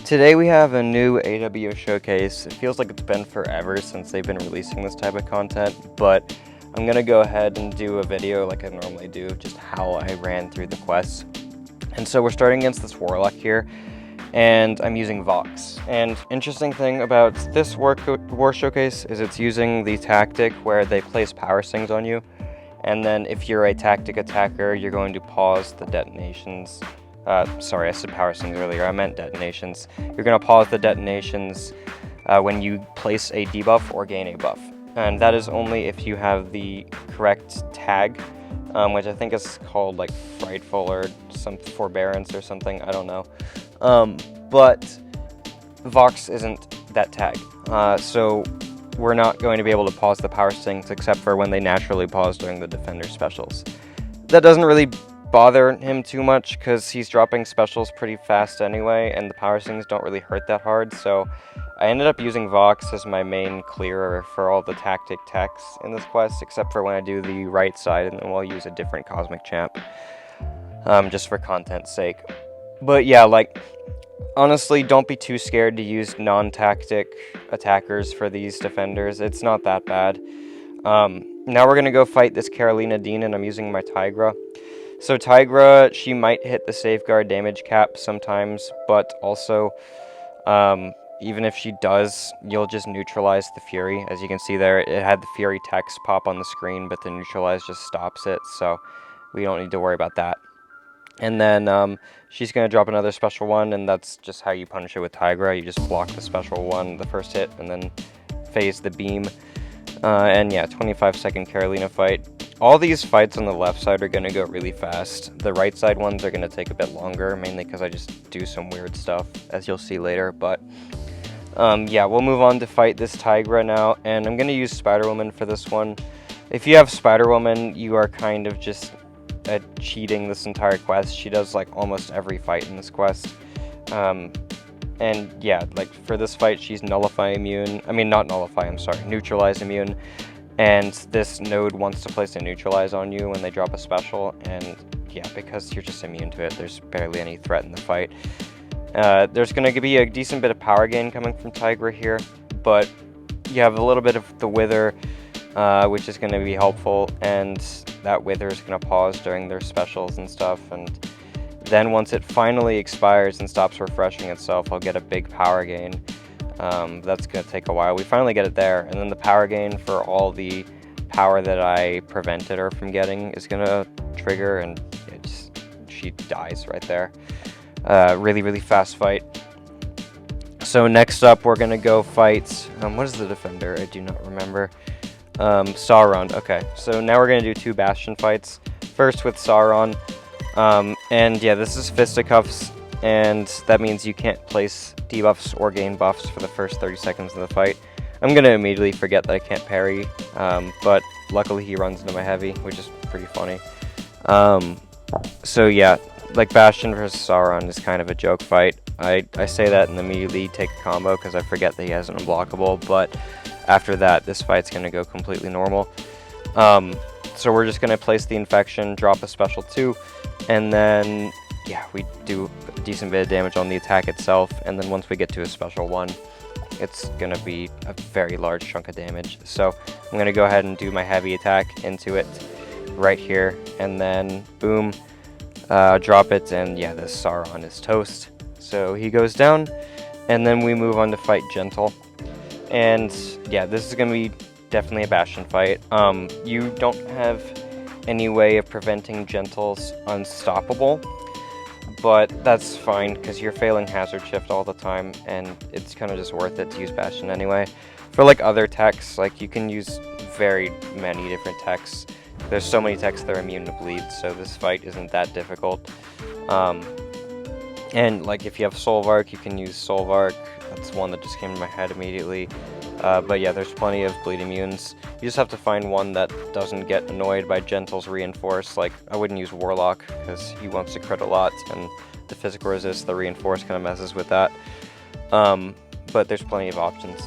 Today we have a new AWO showcase. It feels like it's been forever since they've been releasing this type of content, but I'm gonna go ahead and do a video like I normally do, just how I ran through the quests. And so we're starting against this Warlock here, and I'm using Vox. And interesting thing about this war showcase is it's using the tactic where they place power stings on you, and then if you're a tactic attacker, you're going to pause the detonations. Sorry, I said power stings earlier, I meant detonations. You're going to pause the detonations when you place a debuff or gain a buff. And that is only if you have the correct tag, which I think is called like Frightful or some Forbearance or something, I don't know. But Vox isn't that tag, so we're not going to be able to pause the power stings except for when they naturally pause during the Defender specials. That doesn't really bother him too much because he's dropping specials pretty fast anyway, and the power stings don't really hurt that hard, so I ended up using Vox as my main clearer for all the tactic techs in this quest, except for when I do the right side, and then we'll use a different Cosmic Champ, just for content's sake. But yeah, like, honestly, don't be too scared to use non-tactic attackers for these defenders. It's not that bad. Now we're going to go fight this Carolina Dean, and I'm using my Tigra. So Tigra, she might hit the safeguard damage cap sometimes, but also, even if she does, you'll just neutralize the Fury. As you can see there, it had the Fury text pop on the screen, but the neutralize just stops it, so we don't need to worry about that. And then she's going to drop another special one, and that's just how you punish it with Tigra. You just block the special one, the first hit, and then phase the beam. And yeah, 25-second Carolina fight. All these fights on the left side are going to go really fast. The right side ones are going to take a bit longer, mainly because I just do some weird stuff, as you'll see later. But yeah, we'll move on to fight this Tigra now, and I'm going to use Spider-Woman for this one. If you have Spider-Woman, you are kind of just cheating this entire quest. She does like almost every fight in this quest. And yeah, like for this fight, she's Nullify immune. I mean, not Nullify, I'm sorry, Neutralize immune. And this node wants to place a Neutralize on you when they drop a special, and yeah, because you're just immune to it, there's barely any threat in the fight. There's going to be a decent bit of power gain coming from Tigra here, but you have a little bit of the Wither, which is going to be helpful, and that Wither is going to pause during their specials and stuff, and then once it finally expires and stops refreshing itself, I'll get a big power gain. That's going to take a while. We finally get it there, and then the power gain for all the power that I prevented her from getting is going to trigger, and she dies right there. Really, really fast fight. So next up, we're going to go fight, what is the defender? I do not remember. Sauron. Okay, so now we're going to do two Bastion fights. First with Sauron, and yeah, this is Fisticuffs, and that means you can't place debuffs or gain buffs for the first 30 seconds of the fight. I'm going to immediately forget that I can't parry, but luckily he runs into my heavy, which is pretty funny. So yeah, like Bastion versus Sauron is kind of a joke fight. I say that and immediately take a combo because I forget that he has an unblockable, but after that, this fight's going to go completely normal. So we're just going to place the Infection, drop a special 2, and then yeah, we do a decent bit of damage on the attack itself, and then once we get to a special 1, it's going to be a very large chunk of damage. So I'm going to go ahead and do my heavy attack into it right here, and then boom, drop it, and yeah, this Sauron is toast. So he goes down, and then we move on to fight Gentle. And yeah, this is going to be definitely a Bastion fight. You don't have any way of preventing Gentle's Unstoppable, but that's fine because you're failing Hazard Shift all the time, and it's kind of just worth it to use Bastion anyway. For like other techs, like you can use very many different techs. There's so many techs that are immune to bleed, so this fight isn't that difficult. And like if you have Solvark, you can use Solvark. That's one that just came to my head immediately. But yeah, there's plenty of bleed immunes. You just have to find one that doesn't get annoyed by Gentle's Reinforce. Like, I wouldn't use Warlock, because he wants to crit a lot, and the physical resist, the Reinforce kind of messes with that. But there's plenty of options.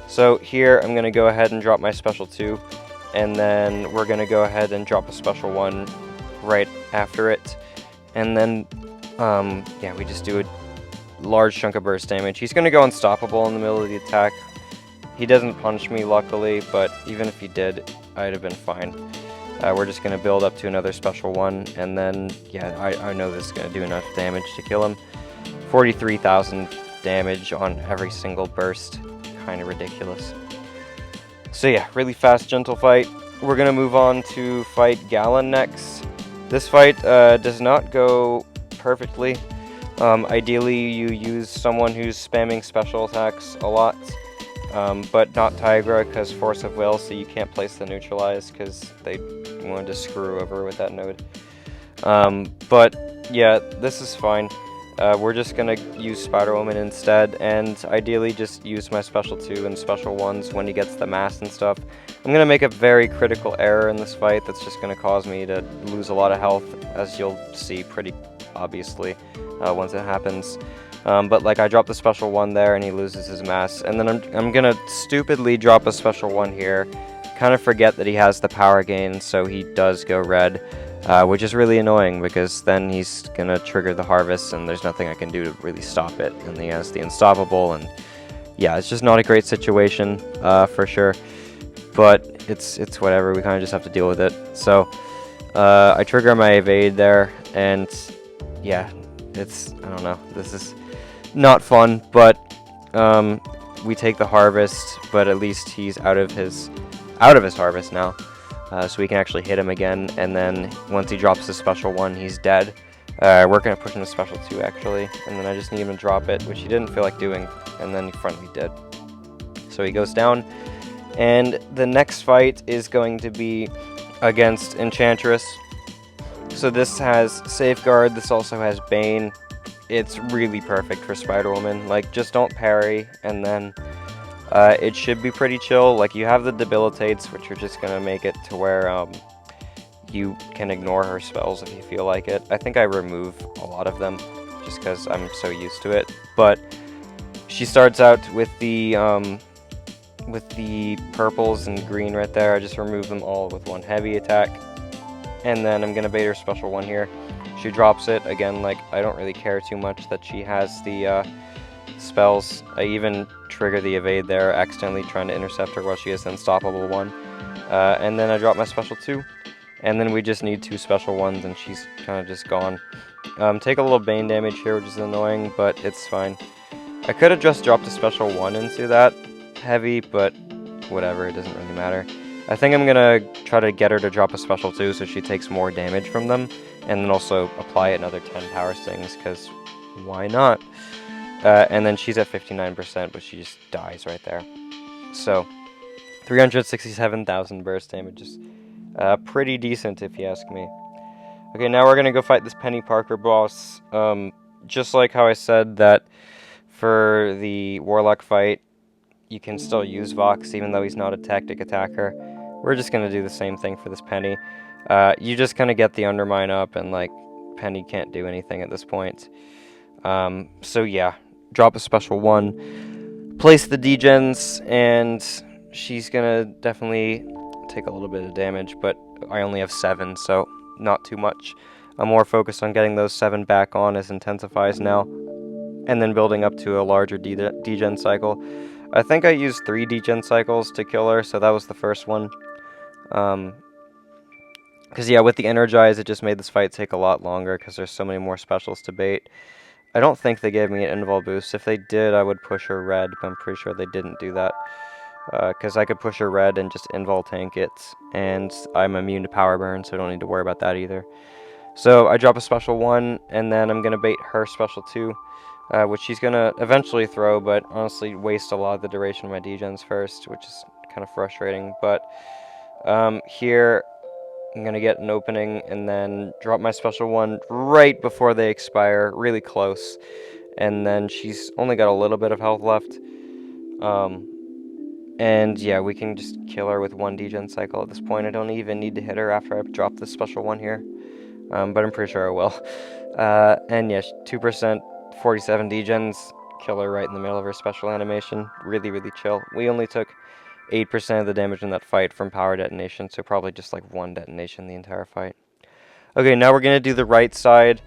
So here, I'm going to go ahead and drop my special 2, and then we're going to go ahead and drop a special 1 right after it. And then, yeah, we just do large chunk of burst damage. He's going to go unstoppable in the middle of the attack. He doesn't punch me, luckily, but even if he did, I'd have been fine. We're just going to build up to another special one, and then, yeah, I know this is going to do enough damage to kill him. 43,000 damage on every single burst. Kind of ridiculous. So yeah, really fast, gentle fight. We're going to move on to fight Gallon next. This fight does not go perfectly. Ideally, you use someone who's spamming special attacks a lot. But not Tigra, because Force of Will, so you can't place the neutralize, because they wanted to screw over with that node. But yeah, this is fine. We're just going to use Spider-Woman instead, and ideally just use my Special 2 and Special 1s when he gets the mass and stuff. I'm going to make a very critical error in this fight that's just going to cause me to lose a lot of health, as you'll see pretty obviously once it happens. But like I dropped the Special 1 there and he loses his mass, and then I'm gonna stupidly drop a Special 1 here, kind of forget that he has the power gain, so he does go red, which is really annoying because then he's gonna trigger the harvest and there's nothing I can do to really stop it, and he has the unstoppable, and yeah, it's just not a great situation for sure, but it's whatever, we kind of just have to deal with it. So I trigger my evade there, and yeah, I don't know, this is not fun, but we take the harvest, but at least he's out of his harvest now, so we can actually hit him again, and then once he drops his Special 1, he's dead. We're going to push him to Special 2 actually, and then I just need him to drop it, which he didn't feel like doing, and then he finally did. So he goes down, and the next fight is going to be against Enchantress. So this has Safeguard, this also has Bane. It's really perfect for Spider-Woman. Like, just don't parry, and then it should be pretty chill. Like, you have the debilitates, which are just gonna make it to where you can ignore her spells if you feel like it. I think I remove a lot of them just because I'm so used to it. But she starts out with the purples and green right there. I just remove them all with one heavy attack, and then I'm gonna bait her Special 1 here. She drops it again. Like, I don't really care too much that she has the spells. I even trigger the evade there, accidentally trying to intercept her while she has the unstoppable 1. And then I drop my Special 2, and then we just need 2 Special 1s, and she's kind of just gone. Take a little Bane damage here, which is annoying, but it's fine. I could have just dropped a Special 1 into that heavy, but whatever, it doesn't really matter. I think I'm gonna try to get her to drop a Special 2 so she takes more damage from them, and then also apply another 10 power stings, because why not? And then she's at 59%, but she just dies right there. So 367,000 burst damage is pretty decent if you ask me. Okay, now we're gonna go fight this Penny Parker boss. Just like how I said that for the Warlock fight, you can still use Vox even though he's not a tactic attacker. We're just going to do the same thing for this Penny. You just kind of get the Undermine up, and like Penny can't do anything at this point. So yeah, drop a Special 1, place the degens, and she's going to definitely take a little bit of damage, but I only have 7, so not too much. I'm more focused on getting those 7 back on as intensifies now, and then building up to a larger degen cycle. I think I used 3 degen cycles to kill her, so that was the first one. Because yeah, with the Energize, it just made this fight take a lot longer because there's so many more specials to bait. I don't think they gave me an invul boost. If they did, I would push her red, but I'm pretty sure they didn't do that. Because I could push her red and just invul tank it, and I'm immune to power burn, so I don't need to worry about that either. So I drop a Special 1, and then I'm going to bait her Special 2. Which she's going to eventually throw, but honestly waste a lot of the duration of my degens first, which is kind of frustrating. But here, I'm going to get an opening and then drop my Special 1 right before they expire, really close. And then she's only got a little bit of health left. And yeah, we can just kill her with 1 degen cycle at this point. I don't even need to hit her after I drop this Special 1 here. But I'm pretty sure I will. And yeah, 2%. 47 degens, kill her right in the middle of her special animation. Really, really chill. We only took 8% of the damage in that fight from power detonation, so probably just like 1 detonation the entire fight. Okay, now we're going to do the right side.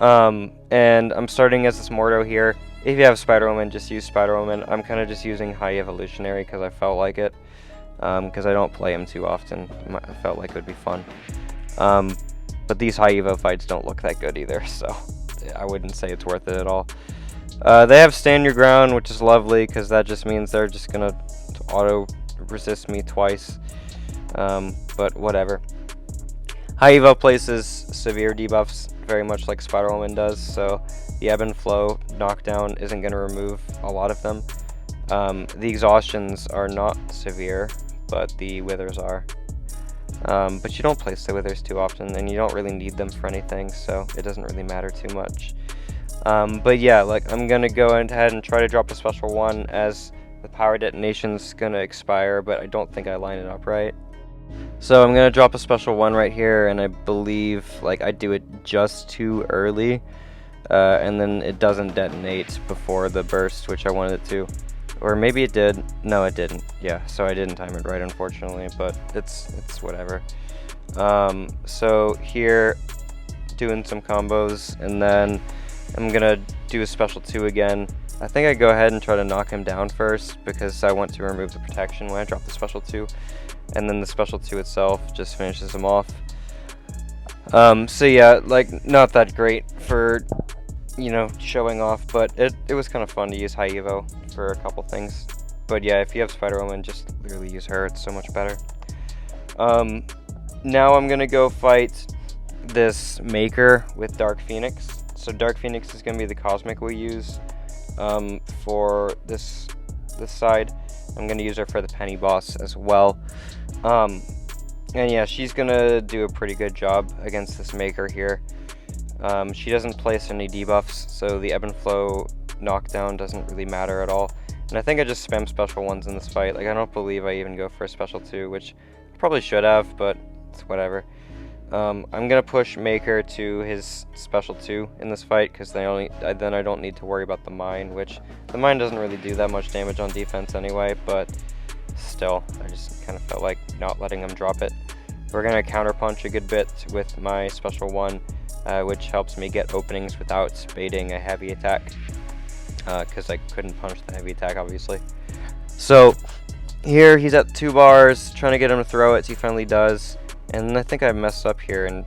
And I'm starting as this Mordo here. If you have Spider-Woman, just use Spider-Woman. I'm kind of just using High Evolutionary because I felt like it. Because I don't play him too often. I felt like it would be fun. But these High Evo fights don't look that good either, so I wouldn't say it's worth it at all. They have Stand Your Ground, which is lovely because that just means they're just going to auto-resist me twice. But whatever. High Evo places severe debuffs, very much like Spider-Woman does, so the Ebb and Flow knockdown isn't going to remove a lot of them. The exhaustions are not severe, but the withers are. But you don't place the withers too often, and you don't really need them for anything, so it doesn't really matter too much. But yeah, like, I'm going to go ahead and try to drop a special one as the power detonation's going to expire, but I don't think I line it up right. So I'm going to drop a special one right here, and I believe like I do it just too early, and then it doesn't detonate before the burst, which I wanted it to. Or maybe it did. No, it didn't. Yeah, so I didn't time it right, unfortunately, but it's whatever. So here, doing some combos, and then I'm going to do a special 2 again. I think I go ahead and try to knock him down first, because I want to remove the protection when I drop the special 2. And then the special 2 itself just finishes him off. So yeah, like, not that great for, you know, showing off, but it was kind of fun to use High Evo for a couple things. But yeah, if you have Spider-Woman, just literally use her, it's so much better. Now I'm gonna go fight this Maker with Dark Phoenix. So Dark Phoenix is gonna be the Cosmic we use for this side. I'm gonna use her for the Penny boss as well. And yeah, she's gonna do a pretty good job against this Maker here. She doesn't place any debuffs, so the Ebb and Flow knockdown doesn't really matter at all. And I think I just spam special 1s in this fight. Like, I don't believe I even go for a special 2, which I probably should have, but it's whatever. I'm gonna push Maker to his special 2 in this fight, because then I don't need to worry about the Mine, which the Mine doesn't really do that much damage on defense anyway, but still, I just kind of felt like not letting him drop it. We're gonna counterpunch a good bit with my special 1, which helps me get openings without baiting a heavy attack, because I couldn't punch the heavy attack, obviously. So here he's at 2 bars, trying to get him to throw it, so he finally does. And I think I messed up here, and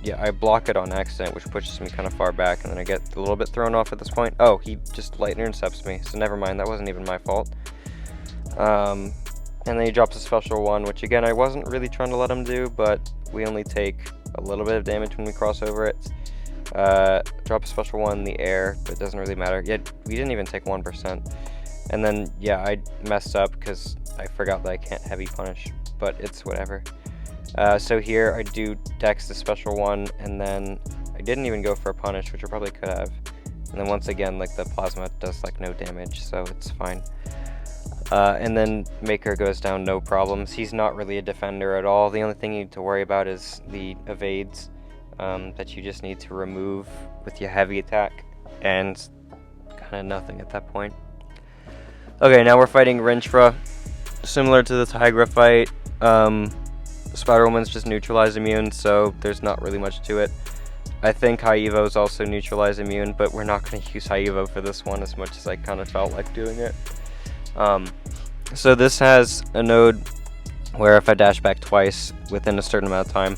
yeah, I block it on accident, which pushes me kind of far back, and then I get a little bit thrown off at this point. Oh, he just lightning intercepts me, so never mind, that wasn't even my fault. And then he drops a special 1, which again, I wasn't really trying to let him do, but we only take a little bit of damage when we cross over it. Drop a special 1 in the air, but it doesn't really matter. Yet we didn't even take 1%. And then, yeah, I messed up because I forgot that I can't heavy punish, but it's whatever. So here I do dex the special 1, and then I didn't even go for a punish, which I probably could have. And then once again, like, the plasma does like no damage, so it's fine. And then Maker goes down no problems. He's not really a defender at all. The only thing you need to worry about is the evades that you just need to remove with your heavy attack, and kind of nothing at that point. Okay, now we're fighting Rinchra. Similar to the Tigra fight, Spider-Woman's just neutralize immune, so there's not really much to it. I think High Evo is also neutralize immune, but we're not going to use High Evo for this one as much as I kind of felt like doing it. So this has a node where if I dash back twice within a certain amount of time,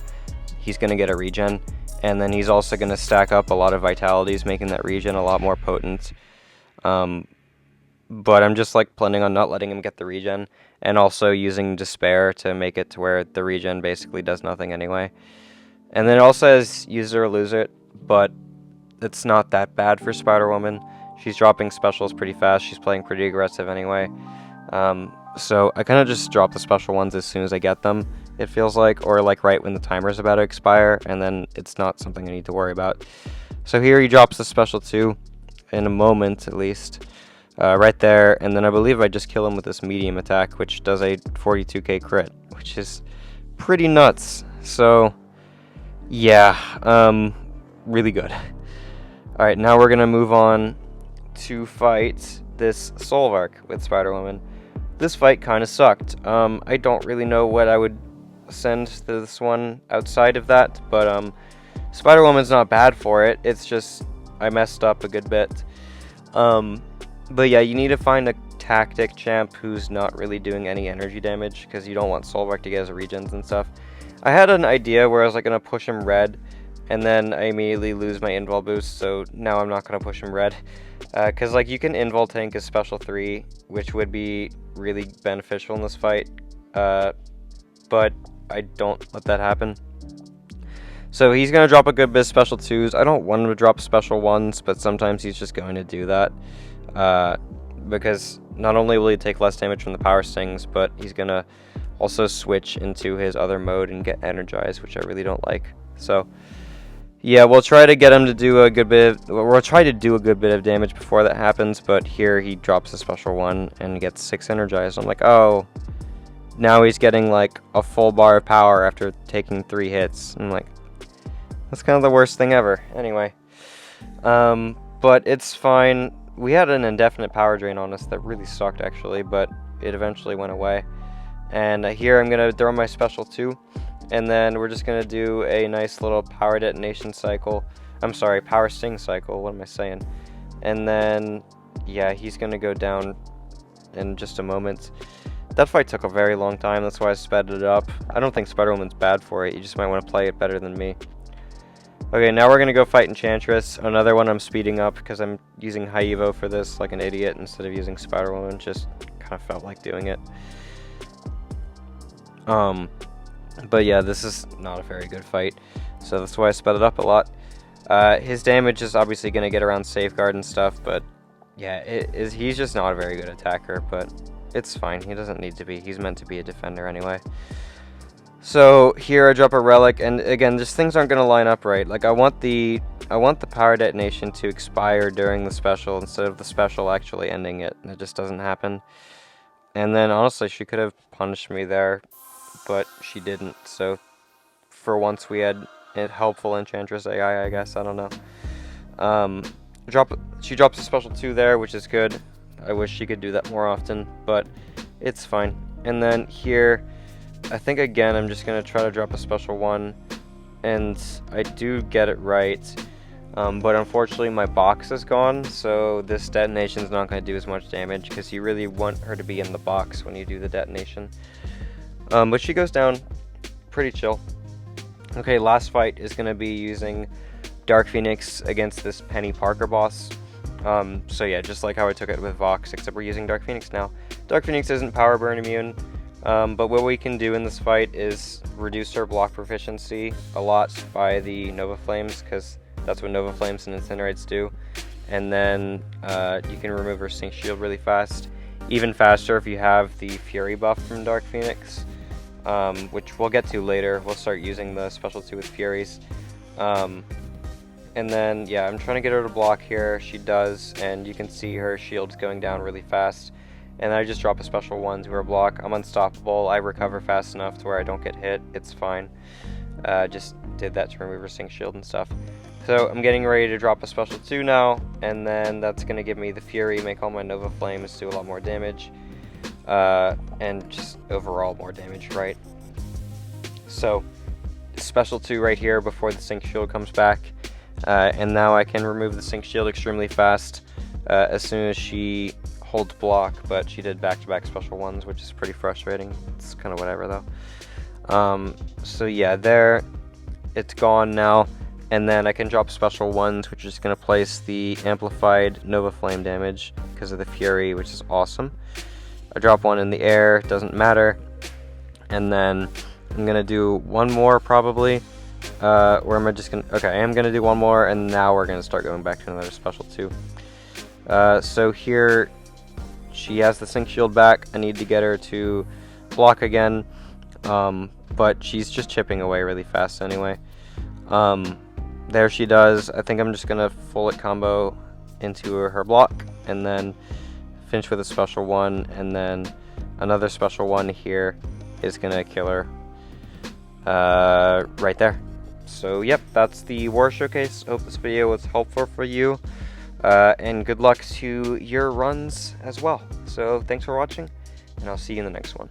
he's going to get a regen, and then he's also going to stack up a lot of vitalities, making that regen a lot more potent. But I'm just like planning on not letting him get the regen, and also using Despair to make it to where the regen basically does nothing anyway. And then it also has use it or lose it, but it's not that bad for Spider-Woman. She's dropping specials pretty fast, she's playing pretty aggressive anyway. So I kind of just drop the special ones as soon as I get them, it feels like, or like right when the timer's about to expire, and then it's not something I need to worry about. So here he drops the special 2, in a moment at least. Right there, and then I believe I just kill him with this medium attack, which does a 42k crit, which is pretty nuts. So yeah, really good. Alright, now we're gonna move on to fight this Solvark with Spider-Woman. This fight kind of sucked. I don't really know what I would send to this one outside of that, but Spider-Woman's not bad for it. It's just I messed up a good bit. But yeah, you need to find a tactic champ who's not really doing any energy damage, because you don't want Solvark to get his regens and stuff. I had an idea where I was like gonna push him red, and then I immediately lose my invul boost, so now I'm not gonna push him red. Because like you can invul tank his special 3, which would be really beneficial in this fight, but I don't let that happen. So he's going to drop a good bit of special 2s. I don't want him to drop special 1s, but sometimes he's just going to do that. Because not only will he take less damage from the power stings, but he's going to also switch into his other mode and get energized, which I really don't like. So yeah, we'll try to get him to do a good bit of damage before that happens, but here he drops a special 1 and gets 6 energized. I'm like, oh, now he's getting like a full bar of power after taking 3 hits. I'm like, that's kind of the worst thing ever. Anyway, but it's fine. We had an indefinite power drain on us that really sucked actually, but it eventually went away. And here I'm going to throw my special 2, and then we're just going to do a nice little power detonation cycle. I'm sorry, power sting cycle, what am I saying? And then, yeah, he's going to go down in just a moment. That fight took a very long time, that's why I sped it up. I don't think Spider-Woman's bad for it, you just might want to play it better than me. Okay, now we're going to go fight Enchantress. Another one I'm speeding up because I'm using High Evo for this like an idiot instead of using Spider-Woman. Just kind of felt like doing it. But yeah, this is not a very good fight, so that's why I sped it up a lot. His damage is obviously going to get around Safeguard and stuff, but yeah, he's just not a very good attacker, but it's fine. He doesn't need to be. He's meant to be a defender anyway. So here I drop a relic, and again, just things aren't going to line up right. Like I want the power detonation to expire during the special instead of the special actually ending it, and it just doesn't happen. And then honestly, she could have punished me there, but she didn't. So for once we had a helpful Enchantress AI, I guess. I don't know. She drops a special 2 there, which is good. I wish she could do that more often, but it's fine. And then here, I think again I'm just going to try to drop a special 1, and I do get it right, but unfortunately my box is gone, so this detonation is not going to do as much damage, because you really want her to be in the box when you do the detonation. But she goes down pretty chill. Okay, last fight is going to be using Dark Phoenix against this Penny Parker boss. So yeah, just like how I took it with Vox, except we're using Dark Phoenix now. Dark Phoenix isn't power burn immune, but what we can do in this fight is reduce her block proficiency a lot by the Nova Flames, because that's what Nova Flames and Incinerates do. And then you can remove her Sync Shield really fast, even faster if you have the Fury buff from Dark Phoenix, which we'll get to later. We'll start using the special 2 with Furies. And then, yeah, I'm trying to get her to block here. She does, and you can see her shield's going down really fast. And I just drop a special 1 to her block. I'm unstoppable. I recover fast enough to where I don't get hit. It's fine. Just did that to remove her Sync Shield and stuff. So I'm getting ready to drop a special 2 now, and then that's going to give me the Fury, make all my Nova Flames do a lot more damage, and just overall more damage, right? So, special 2 right here before the Sync Shield comes back. And now I can remove the Sync Shield extremely fast as soon as she holds block, but she did back-to-back special 1s, which is pretty frustrating. It's kind of whatever, though. So yeah, there, it's gone now, and then I can drop special 1s, which is going to place the amplified Nova Flame damage because of the Fury, which is awesome. I drop 1 in the air, doesn't matter, and then I'm going to do 1 more probably. Or am I just gonna... Okay, I am gonna do 1 more, and now we're gonna start going back to another special 2. So here, she has the Sync Shield back. I need to get her to block again, but she's just chipping away really fast anyway. There she does. I think I'm just gonna full it combo into her block, and then finish with a special 1, and then another special 1 here is gonna kill her right there. So yep, that's the War Showcase. Hope this video was helpful for you, and good luck to your runs as well. So thanks for watching, and I'll see you in the next one.